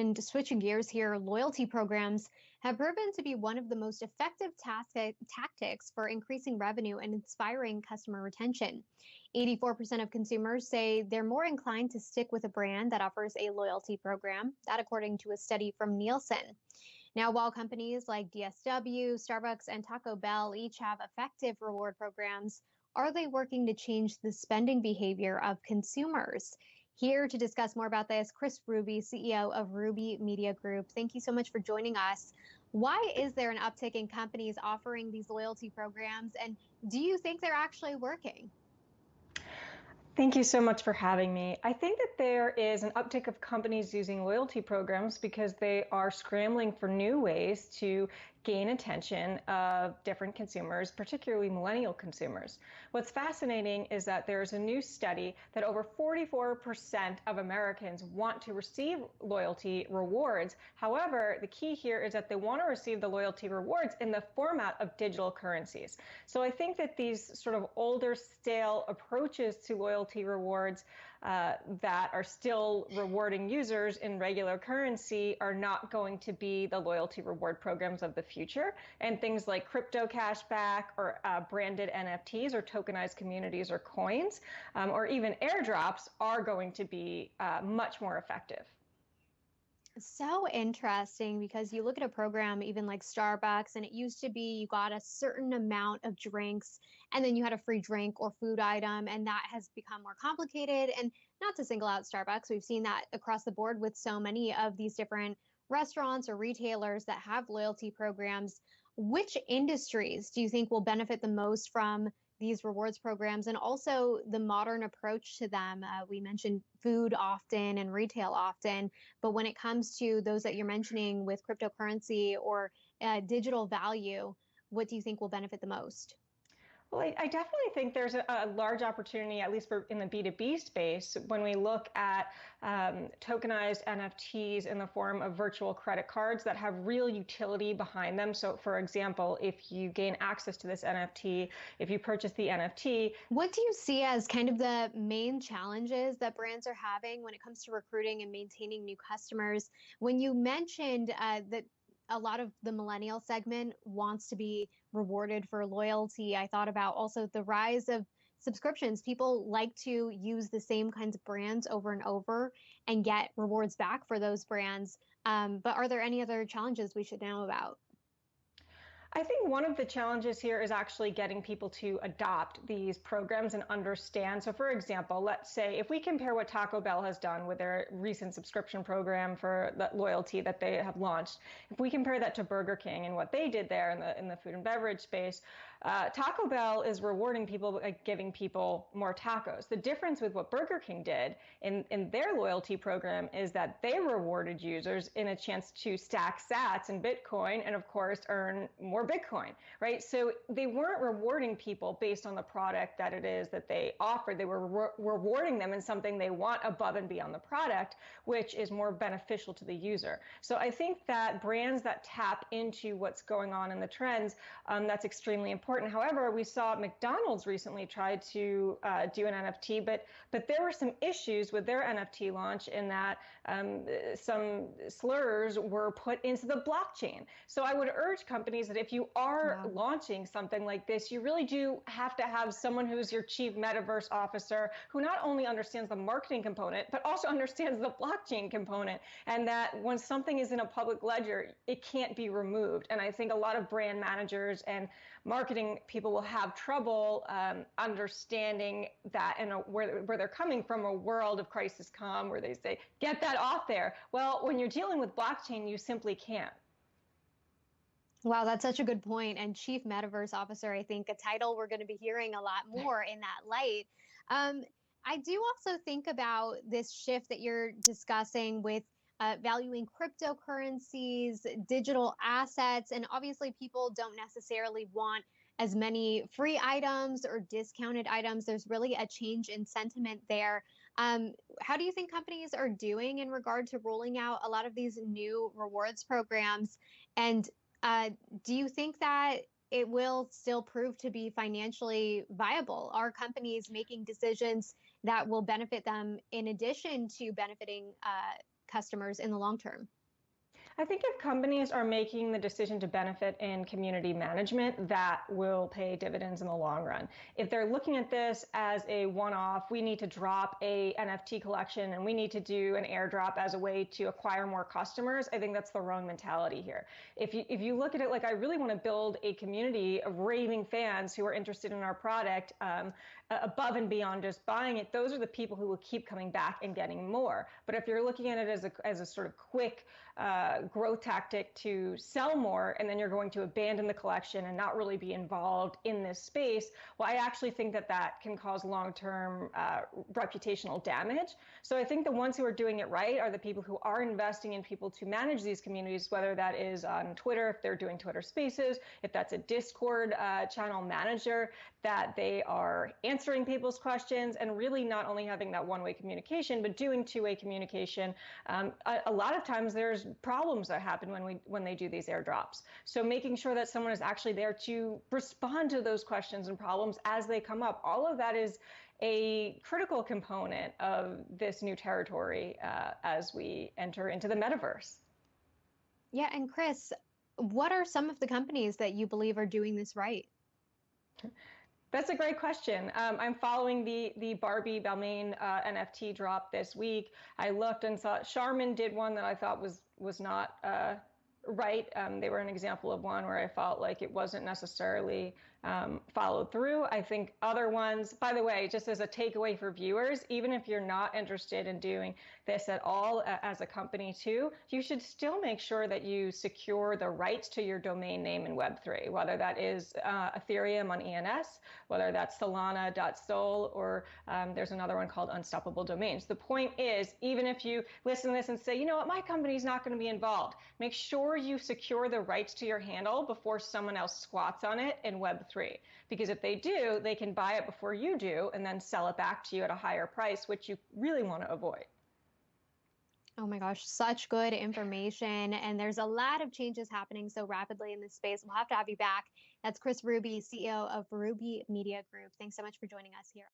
And switching gears here, loyalty programs have proven to be one of the most effective tactics for increasing revenue and inspiring customer retention. 84% of consumers say they're more inclined to stick with a brand that offers a loyalty program, that according to a study from Nielsen. Now, while companies like DSW, Starbucks, and Taco Bell each have effective reward programs, are they working to change the spending behavior of consumers? Here to discuss more about this, Kris Ruby, CEO of Ruby Media Group. Thank you so much for joining us. Why is there an uptick in companies offering these loyalty programs, and do you think they're actually working? Thank you so much for having me. I think that there is an uptick of companies using loyalty programs because they are scrambling for new ways to gain attention of different consumers, particularly millennial consumers. What's fascinating is that there's a new study that over 44% of Americans want to receive loyalty rewards. However, the key here is that they want to receive the loyalty rewards in the format of digital currencies. So I think that these sort of older, stale approaches to loyalty rewards that are still rewarding users in regular currency are not going to be the loyalty reward programs of the future. And things like crypto cashback or branded NFTs or tokenized communities or coins or even airdrops are going to be much more effective. So interesting because you look at a program even like Starbucks, and it used to be you got a certain amount of drinks and then you had a free drink or food item, and that has become more complicated. And not to single out Starbucks, we've seen that across the board with so many of these different restaurants or retailers that have loyalty programs. Which industries do you think will benefit the most from these rewards programs and also the modern approach to them? We mentioned food often and retail often, but when it comes to those that you're mentioning with cryptocurrency or digital value, what do you think will benefit the most? Well, I definitely think there's a large opportunity, at least for in the B2B space, when we look at tokenized NFTs in the form of virtual credit cards that have real utility behind them. So, for example, if you gain access to this NFT, if you purchase the NFT. What do you see as kind of the main challenges that brands are having when it comes to recruiting and maintaining new customers? When you mentioned that a lot of the millennial segment wants to be rewarded for loyalty, I thought about also the rise of subscriptions. People like to use the same kinds of brands over and over and get rewards back for those brands. But are there any other challenges we should know about? I think one of the challenges here is actually getting people to adopt these programs and understand. So for example, let's say if we compare what Taco Bell has done with their recent subscription program for the loyalty that they have launched, if we compare that to Burger King and what they did there in the food and beverage space, Taco Bell is rewarding people by giving people more tacos. The difference with what Burger King did in their loyalty program is that they rewarded users in a chance to stack sats and Bitcoin and of course earn more Bitcoin, right? So they weren't rewarding people based on the product that it is that they offered. They were rewarding them in something they want above and beyond the product, which is more beneficial to the user. So I think that brands that tap into what's going on in the trends, that's extremely important. However, we saw McDonald's recently try to do an NFT, but there were some issues with their NFT launch in that some slurs were put into the blockchain. So I would urge companies that if you are launching something like this, you really do have to have someone who's your chief metaverse officer who not only understands the marketing component, but also understands the blockchain component. And that when something is in a public ledger, it can't be removed. And I think a lot of brand managers and marketing people will have trouble understanding that and where they're coming from, a world of crisis com where they say, get that off there. Well, when you're dealing with blockchain, you simply can't. Wow, that's such a good point. And Chief Metaverse Officer, I think a title we're going to be hearing a lot more in that light. I do also think about this shift that you're discussing with valuing cryptocurrencies, digital assets, and obviously people don't necessarily want as many free items or discounted items. There's really a change in sentiment there. How do you think companies are doing in regard to rolling out a lot of these new rewards programs? And do you think that it will still prove to be financially viable? Are companies making decisions that will benefit them in addition to benefiting customers in the long term? I think if companies are making the decision to benefit in community management, that will pay dividends in the long run. If they're looking at this as a one-off, we need to drop a NFT collection and we need to do an airdrop as a way to acquire more customers, I think that's the wrong mentality here. If you look at it like, I really want to build a community of raving fans who are interested in our product, above and beyond just buying it, those are the people who will keep coming back and getting more. But if you're looking at it as a sort of quick growth tactic to sell more, and then you're going to abandon the collection and not really be involved in this space, well, I actually think that can cause long-term reputational damage. So I think the ones who are doing it right are the people who are investing in people to manage these communities, whether that is on Twitter, if they're doing Twitter Spaces, if that's a Discord channel manager, that they are answering people's questions and really not only having that one-way communication, but doing two-way communication. A lot of times there's problems that happen when they do these airdrops. So making sure that someone is actually there to respond to those questions and problems as they come up, all of that is a critical component of this new territory as we enter into the metaverse. Yeah, and Kris, what are some of the companies that you believe are doing this right? That's a great question. I'm following the Barbie Balmain NFT drop this week. I looked and saw Charmin did one that I thought was not right. They were an example of one where I felt like it wasn't necessarily followed through. I think other ones, by the way, just as a takeaway for viewers, even if you're not interested in doing this at all as a company too, you should still make sure that you secure the rights to your domain name in Web3, whether that is Ethereum on ENS, whether that's solana.sol, or there's another one called Unstoppable Domains. The point is, even if you listen to this and say, you know what, my company's not going to be involved, make sure you secure the rights to your handle before someone else squats on it in Web3. Because if they do, they can buy it before you do and then sell it back to you at a higher price, which you really want to avoid. Oh my gosh, such good information. And there's a lot of changes happening so rapidly in this space. We'll have to have you back. That's Kris Ruby, CEO of Ruby Media Group. Thanks so much for joining us here.